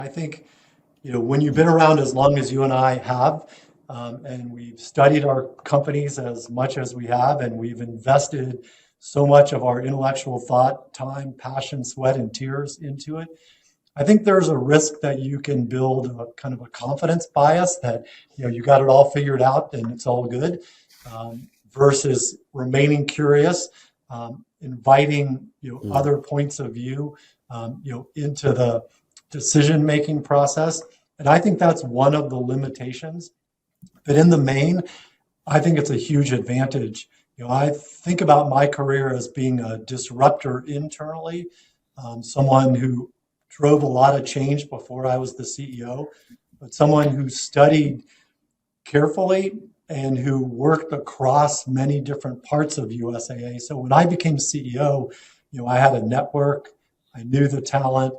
I think, when you've been around as long as you and I have, and we've studied our companies as much as we have, and we've invested so much of our intellectual thought, time, passion, sweat, and tears into it, I think there's a risk that you can build a kind of a confidence bias that, you got it all figured out and it's all good, versus remaining curious, inviting, other points of view, into the decision-making process. And I think that's one of the limitations. But in the main, I think it's a huge advantage. I think about my career as being a disruptor internally, someone who drove a lot of change before I was the CEO, but someone who studied carefully and who worked across many different parts of USAA. So when I became CEO, I had a network, I knew the talent,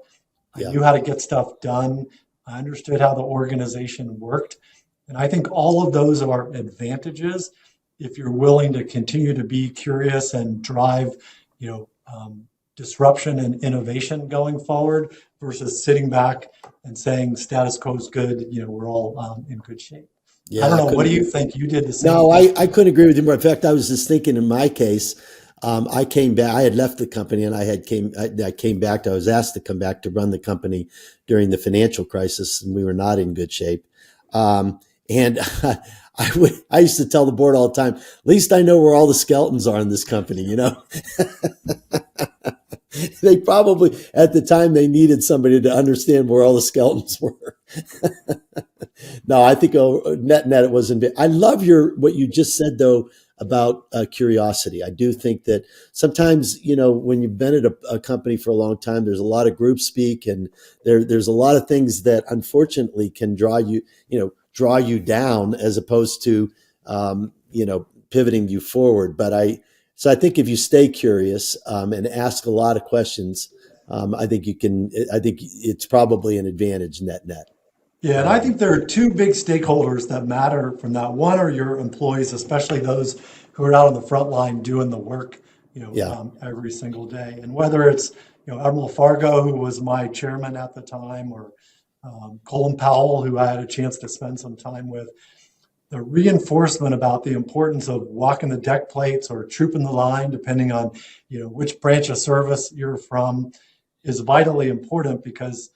I knew how to get stuff done, I understood how the organization worked. And I think all of those are advantages if you're willing to continue to be curious and drive, disruption and innovation going forward versus sitting back and saying status quo is good, we're all in good shape. Yeah, I don't know. What do you think? You did the same. No, I couldn't agree with you more. In fact, I was just thinking in my case, I came back, I had left the company and I came back. I was asked to come back to run the company during the financial crisis, and we were not in good shape. And I used to tell the board all the time, at least I know where all the skeletons are in this company, They probably, at the time, they needed somebody to understand where all the skeletons were. No, I think net it wasn't. I love what you just said, though, about curiosity. I do think that sometimes, when you've been at a company for a long time, there's a lot of group speak, and there's a lot of things that unfortunately can draw you down as opposed to, pivoting you forward. So I think if you stay curious and ask a lot of questions, I think it's probably an advantage net. Yeah, and I think there are two big stakeholders that matter from that. One are your employees, especially those who are out on the front line doing the work, every single day. And whether it's, Admiral Fargo, who was my chairman at the time, or Colin Powell, who I had a chance to spend some time with, the reinforcement about the importance of walking the deck plates or trooping the line, depending on, which branch of service you're from, is vitally important, because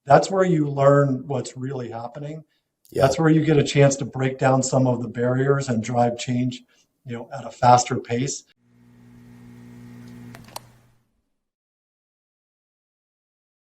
that's where you learn what's really happening. Yeah. That's where you get a chance to break down some of the barriers and drive change, at a faster pace.